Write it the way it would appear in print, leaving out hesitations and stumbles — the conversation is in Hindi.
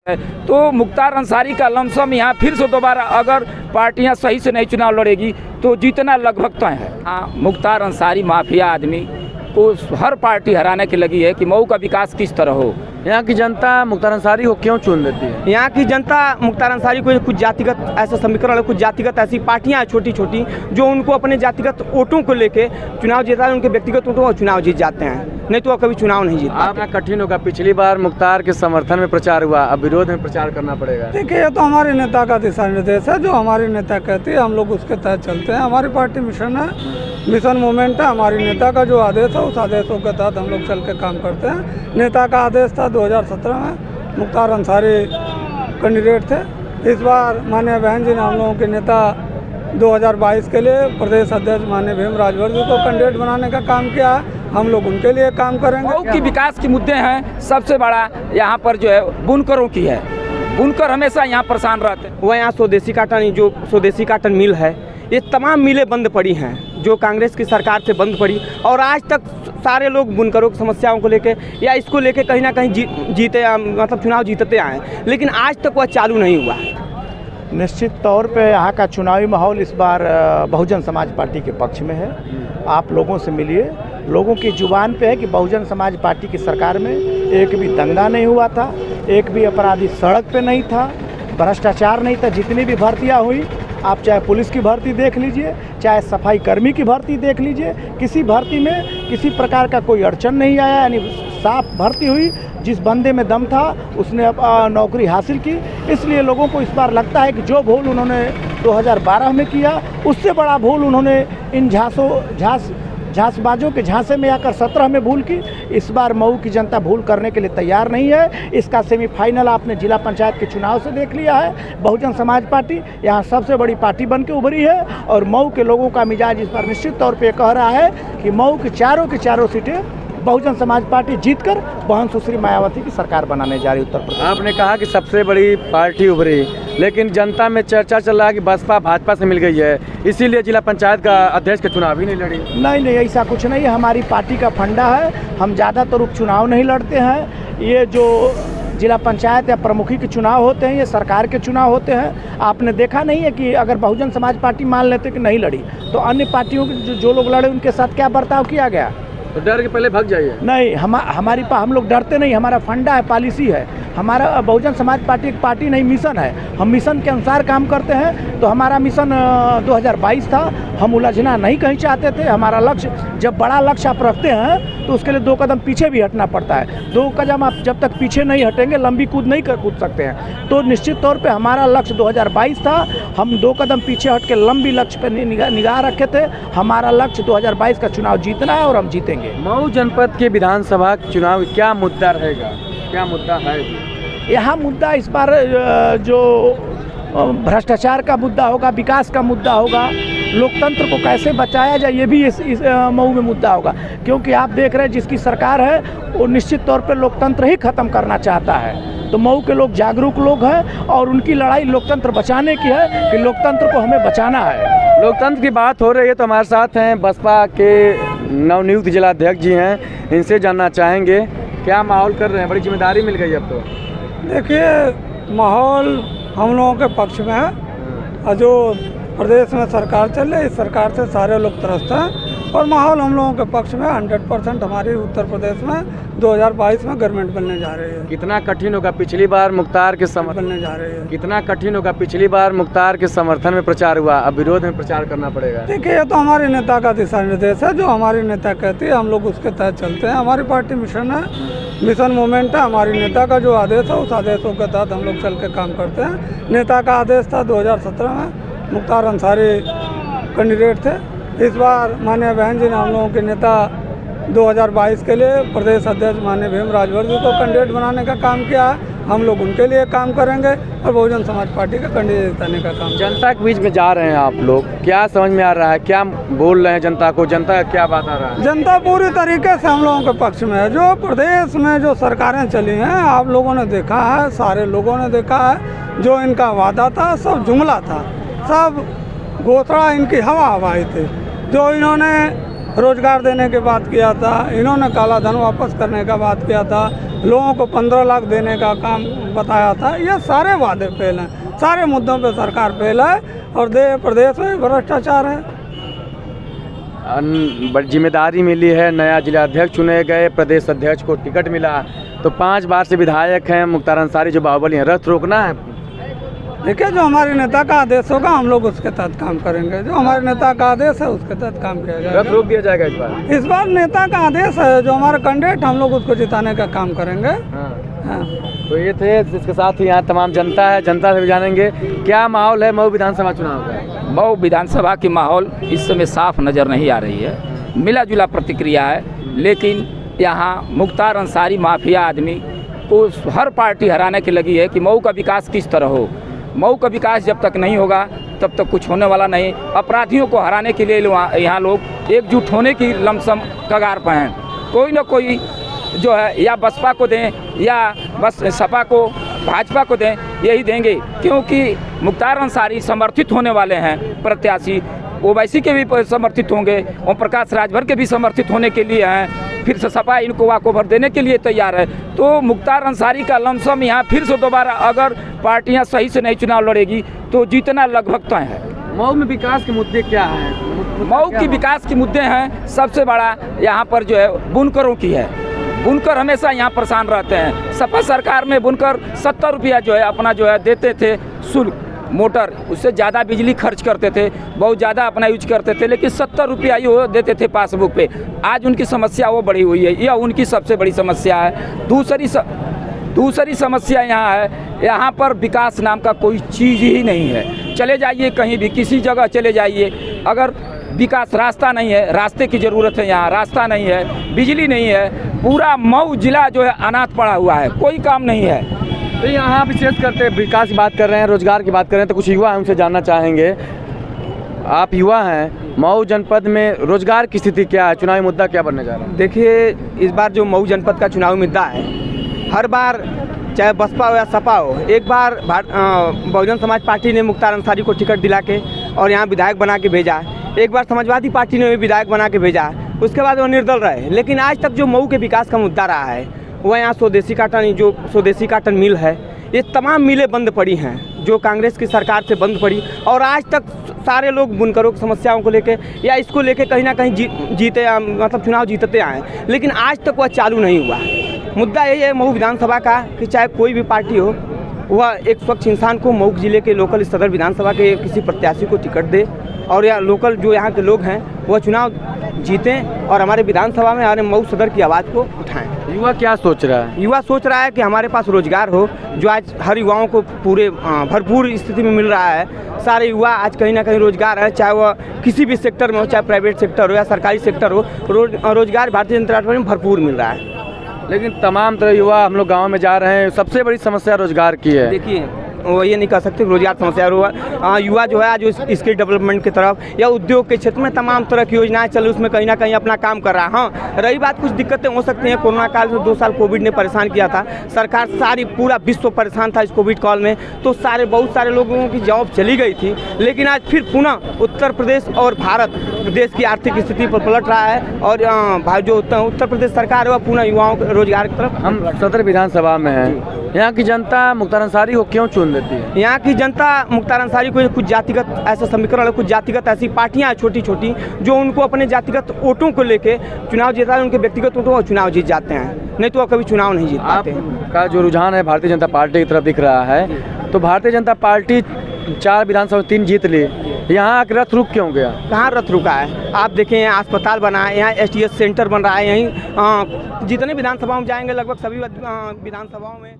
तो मुख्तार अंसारी का लमसम यहाँ फिर से दोबारा अगर पार्टियां सही से नहीं चुनाव लड़ेगी तो जीतना लगभग तय है। हाँ, मुख्तार अंसारी माफिया आदमी को हर पार्टी हराने की लगी है कि मऊ का विकास किस तरह हो। यहाँ की जनता मुख्तार अंसारी को क्यों चुन देती है? यहाँ की जनता मुख्तार अंसारी को कुछ जातिगत ऐसा समीकरण, कुछ जातिगत ऐसी पार्टियाँ छोटी छोटी जो उनको अपने जातिगत वोटों को लेके चुनाव जीता है, उनके व्यक्तिगत वोटों को चुनाव जीत जाते हैं, नहीं तो वो कभी चुनाव नहीं जीता। आपका कठिन होगा, पिछली बार मुख्तार के समर्थन में प्रचार हुआ, अब विरोध में प्रचार करना पड़ेगा। देखिए, ये तो हमारे नेता का दिशा निर्देश है, जो हमारे नेता कहते हैं हम लोग उसके तहत चलते हैं। हमारी पार्टी मिशन है, मिशन मूवमेंट है। हमारी नेता का जो आदेश है उस आदेशों के तहत हम लोग चल के काम करते हैं। नेता का आदेश था 2017 में मुख्तार अंसारी कैंडिडेट थे। इस बार माननीय बहन जी ने हम लोगों के नेता 2022 के लिए प्रदेश अध्यक्ष माननीय भीम राजभर जी को कैंडिडेट बनाने का काम किया है। हम लोग उनके लिए काम करेंगे। मऊ की विकास के मुद्दे हैं, सबसे बड़ा यहाँ पर जो है बुनकरों की है। बुनकर हमेशा यहाँ परेशान रहते हैं। वह यहाँ स्वदेशी काटन, जो स्वदेशी काटन मिल है, ये तमाम मिलें बंद पड़ी हैं जो कांग्रेस की सरकार से बंद पड़ी, और आज तक सारे लोग बुनकरों की समस्याओं को लेके या इसको लेके कहीं ना कहीं जीते, मतलब चुनाव जीतते आए, लेकिन आज तक वह चालू नहीं हुआ। निश्चित तौर पे यहाँ का चुनावी माहौल इस बार बहुजन समाज पार्टी के पक्ष में है। आप लोगों से मिलिए, लोगों की जुबान पे है कि बहुजन समाज पार्टी की सरकार में एक भी दंगा नहीं हुआ था, एक भी अपराधी सड़क पे नहीं था, भ्रष्टाचार नहीं था। जितनी भी भर्तियाँ हुई, आप चाहे पुलिस की भर्ती देख लीजिए, चाहे सफाई कर्मी की भर्ती देख लीजिए, किसी भर्ती में किसी प्रकार का कोई अड़चन नहीं आया। यानी साफ भर्ती हुई, जिस बंदे में दम था उसने अब नौकरी हासिल की। इसलिए लोगों को इस बार लगता है कि जो भूल उन्होंने 2012 में किया, उससे बड़ा भूल उन्होंने इन झांसबाजों के झांसे में आकर 17 में भूल की। इस बार मऊ की जनता भूल करने के लिए तैयार नहीं है। इसका सेमीफाइनल आपने जिला पंचायत के चुनाव से देख लिया है। बहुजन समाज पार्टी यहाँ सबसे बड़ी पार्टी बन के उभरी है, और मऊ के लोगों का मिजाज इस बार निश्चित तौर पे कह रहा है कि मऊ की चारों सीटें बहुजन समाज पार्टी जीतकर बहन सुश्री मायावती की सरकार बनाने जा रही उत्तर प्रदेश। आपने कहा कि सबसे बड़ी पार्टी उभरी, लेकिन जनता में चर्चा चल रहा है कि बसपा भाजपा से मिल गई है, इसीलिए जिला पंचायत का अध्यक्ष का चुनाव ही नहीं लड़ी। नहीं, ऐसा कुछ नहीं है। हमारी पार्टी का फंडा है, हम ज़्यादातर उपचुनाव नहीं लड़ते हैं। ये जो जिला पंचायत या प्रमुखी के चुनाव होते हैं, ये सरकार के चुनाव होते हैं। आपने देखा नहीं है कि अगर बहुजन समाज पार्टी मान लेते कि नहीं लड़ी, तो अन्य पार्टियों के जो लोग लड़े उनके साथ क्या बर्ताव किया गया? तो डर के पहले भाग जाइए। नहीं, हम लोग डरते नहीं। हमारा फंडा है, पॉलिसी है। हमारा बहुजन समाज पार्टी एक पार्टी नहीं, मिशन है। हम मिशन के अनुसार काम करते हैं। तो हमारा मिशन 2022 था, हम उलझना नहीं कहीं चाहते थे। हमारा लक्ष्य, जब बड़ा लक्ष्य आप रखते हैं तो उसके लिए 2 कदम पीछे भी हटना पड़ता है। 2 कदम आप जब तक पीछे नहीं हटेंगे, लंबी कूद नहीं कूद सकते हैं। तो निश्चित तौर पे हमारा लक्ष्य 2022 था। हम 2 कदम पीछे हट के लंबी लक्ष्य पे निगाह रखे थे। हमारा लक्ष्य 2022 का चुनाव जीतना है, और हम जीतेंगे। मऊ जनपद के विधानसभा चुनाव क्या मुद्दा रहेगा, क्या मुद्दा है? यहाँ मुद्दा इस बार जो भ्रष्टाचार का मुद्दा होगा, विकास का मुद्दा होगा, लोकतंत्र को कैसे बचाया जाए, ये भी इस मऊ में मुद्दा होगा। क्योंकि आप देख रहे हैं जिसकी सरकार है वो निश्चित तौर पे लोकतंत्र ही खत्म करना चाहता है। तो मऊ के लोग जागरूक लोग हैं, और उनकी लड़ाई लोकतंत्र बचाने की है कि लोकतंत्र को हमें बचाना है। लोकतंत्र की बात हो रही है तो हमारे साथ हैं बसपा के नवनियुक्त जिला अध्यक्ष जी हैं, इनसे जानना चाहेंगे क्या माहौल कर रहे हैं। बड़ी जिम्मेदारी मिल गई अब तो। देखिए, माहौल हम लोगों के पक्ष में है, और जो प्रदेश में सरकार चल रही है, इस सरकार से सारे लोग त्रस्त हैं, और माहौल हम लोगों के पक्ष में 100% हमारी उत्तर प्रदेश में 2022 में गवर्नमेंट बनने जा रही है। कितना कठिन होगा, पिछली बार मुख्तार के समर्थन बनने जा रही है। कितना कठिन होगा, पिछली बार मुख्तार के समर्थन में प्रचार हुआ, अब विरोध में प्रचार करना पड़ेगा। देखिए, ये तो हमारे नेता का दिशा निर्देश है, जो हमारी नेता कहती है हम लोग उसके तहत चलते हैं। हमारी पार्टी मिशन है, मिशन मूवमेंट है। हमारी नेता का जो आदेश है उस आदेशों के तहत हम लोग चल के काम करते हैं। नेता का आदेश था 2017 में मुख्तार अंसारी कैंडिडेट थे। इस बार माननीय बहन जी ने हम लोगों के नेता 2022 के लिए प्रदेश अध्यक्ष माननीय भीम राजभर जी को कैंडिडेट बनाने का काम किया है। हम लोग उनके लिए काम करेंगे, और बहुजन समाज पार्टी का कैंडिडेट जिताने का काम। जनता के बीच में जा रहे हैं आप लोग, क्या समझ में आ रहा है, क्या बोल रहे हैं जनता को, जनता का क्या बात आ रहा है? जनता पूरी तरीके से हम लोगों के पक्ष में है। जो प्रदेश में जो सरकारें चली हैं, आप लोगों ने देखा है, सारे लोगों ने देखा है, जो इनका वादा था सब जुमला था, सब घोषणा इनकी हवा हवाई थी। जो इन्होंने रोजगार देने की बात किया था, इन्होंने काला धन वापस करने का बात किया था, लोगों को 15 लाख देने का काम बताया था। ये सारे वादे फेल हैं, सारे मुद्दों पे सरकार फेल है और प्रदेश में भ्रष्टाचार है। बड़ी जिम्मेदारी मिली है, नया जिलाध्यक्ष चुने गए, प्रदेश अध्यक्ष को टिकट मिला, तो 5 बार से विधायक हैं मुख्तार अंसारी जो बाहुबली हैं, रथ रोकना है। देखिए, जो हमारे नेता का आदेश होगा हम लोग उसके तहत काम करेंगे, जो हमारे नेता का आदेश है उसके तहत काम किया जाएगा। रथ रोक दिया जाएगा इस बार? इस बार नेता का आदेश है, जो हमारा कैंडिडेट हम लोग उसको जिताने का काम करेंगे। हाँ। तो ये थे, इसके साथ ही यहाँ तमाम जनता है, जनता से भी जानेंगे क्या माहौल है मऊ विधानसभा चुनाव का। मऊ विधानसभा की माहौल इस समय साफ नज़र नहीं आ रही है, मिला जुला प्रतिक्रिया है, लेकिन यहाँ मुख्तार अंसारी माफिया आदमी को हर पार्टी हराने की लगी है कि मऊ का विकास किस तरह हो। मऊ का विकास जब तक नहीं होगा तब तक कुछ होने वाला नहीं। अपराधियों को हराने के लिए यहाँ लोग एकजुट होने की लमसम कगार पर हैं। कोई ना कोई जो है या बसपा को दें या बस सपा को, भाजपा को दें, यही देंगे, क्योंकि मुख्तार अंसारी समर्थित होने वाले हैं प्रत्याशी, ओवैसी के भी समर्थित होंगे, ओम प्रकाश राजभर के भी समर्थित होने के लिए हैं, फिर से सपा इनको वाकोभर देने के लिए तैयार है। तो मुख्तार अंसारी का लमसम यहाँ फिर से दोबारा अगर पार्टियाँ सही से नहीं चुनाव लड़ेगी तो जीतना लगभग तय है। मऊ में विकास के मुद्दे क्या हैं? मऊ की विकास के मुद्दे हैं, सबसे बड़ा यहाँ पर जो है बुनकरों की है। बुनकर हमेशा यहाँ परेशान रहते हैं। सपा सरकार में बुनकर 70 रुपया जो है अपना जो है देते थे शुल्क, मोटर उससे ज़्यादा बिजली खर्च करते थे, बहुत ज़्यादा अपना यूज करते थे, लेकिन 70 रुपया ही वो देते थे पासबुक पे। आज उनकी समस्या वो बढ़ी हुई है, यह उनकी सबसे बड़ी समस्या है। दूसरी समस्या यहाँ है, यहाँ पर विकास नाम का कोई चीज़ ही नहीं है। चले जाइए कहीं भी, किसी जगह चले जाइए, अगर विकास, रास्ता नहीं है, रास्ते की ज़रूरत है, यहाँ रास्ता नहीं है, बिजली नहीं है, पूरा मऊ जिला जो है अनाथ पड़ा हुआ है, कोई काम नहीं है। तो यहाँ विशेष करते विकास की बात कर रहे हैं, रोजगार की बात कर रहे हैं, तो कुछ युवा हैं उनसे जानना चाहेंगे। आप युवा हैं, मऊ जनपद में रोजगार की स्थिति क्या है, चुनावी मुद्दा क्या बनने जा रहा है? देखिए, इस बार जो मऊ जनपद का चुनावी मुद्दा है, हर बार चाहे बसपा हो या सपा हो, एक बार बहुजन समाज पार्टी ने मुख्तार अंसारी को टिकट दिला के और यहाँ विधायक बना के भेजा है, एक बार समाजवादी पार्टी ने भी विधायक बना के भेजा है, उसके बाद वो निर्दल रहे। लेकिन आज तक जो मऊ के विकास का मुद्दा रहा है वह यहाँ स्वदेशी काटन मिल है, ये तमाम मिलें बंद पड़ी हैं जो कांग्रेस की सरकार से बंद पड़ी, और आज तक सारे लोग बुनकरों की समस्याओं को लेके या इसको लेके कहीं ना कहीं मतलब चुनाव जीतते आए, लेकिन आज तक वह चालू नहीं हुआ। मुद्दा यही है मऊ विधानसभा का कि चाहे कोई भी पार्टी हो, वह एक स्वच्छ इंसान को मऊ जिले के लोकल सदर विधानसभा के किसी प्रत्याशी को टिकट दे और या लोकल जो यहाँ के लोग हैं वह चुनाव जीतें और हमारे विधानसभा में हमारे मऊ सदर की आवाज़ को उठाएं। युवा क्या सोच रहा है? युवा सोच रहा है कि हमारे पास रोजगार हो, जो आज हर युवाओं को पूरे भरपूर स्थिति में मिल रहा है। सारे युवा आज कहीं ना कहीं रोजगार है, चाहे वह किसी भी सेक्टर में हो, चाहे प्राइवेट सेक्टर हो या सरकारी सेक्टर हो, रोजगार भारतीय जनता पार्टी में भरपूर मिल रहा है। लेकिन तमाम तरह युवा हम लोग गाँव में जा रहे हैं, सबसे बड़ी समस्या रोजगार की है। देखिए, वो ये नहीं कह सकते रोजगार समस्या युवा जो है आज स्किल डेवलपमेंट की तरफ या उद्योग के क्षेत्र में तमाम तरह की योजनाएं चल रही, उसमें कहीं ना कहीं अपना काम कर रहा है। हाँ, रही बात कुछ दिक्कतें हो सकती हैं, कोरोना काल में 2 साल कोविड ने परेशान किया था, सरकार सारी पूरा विश्व परेशान था इस कोविड काल में, तो बहुत सारे लोगों की जॉब चली गई थी। लेकिन आज फिर पुनः उत्तर प्रदेश और भारत देश की आर्थिक स्थिति पर पलट रहा है और जो उत्तर प्रदेश सरकार है वह पुनः युवाओं को रोजगार की तरफ। हम सदर विधानसभा में हैं, यहाँ की जनता मुख्तार अंसारी को क्यों चुन देती है? यहाँ की जनता मुख्तार अंसारी को कुछ जातिगत ऐसा समीकरण, कुछ जातिगत ऐसी पार्टियाँ छोटी छोटी जो उनको अपने जातिगत वोटों को लेके चुनाव जीता है, उनके व्यक्तिगत वोटों को चुनाव जीत जाते हैं, नहीं तो वो कभी चुनाव नहीं जीत पाते। आपका जो रुझान है भारतीय जनता पार्टी की तरफ दिख रहा है, तो भारतीय जनता पार्टी 4 विधानसभा 3 जीत ली, यहाँ रथ रुक क्यों गया? कहाँ रथ रुका है? आप देखें, यहाँ अस्पताल बना है, यहाँ STS सेंटर बन रहा है, यहीं जितने विधानसभाओं में जाएंगे लगभग सभी विधानसभाओं में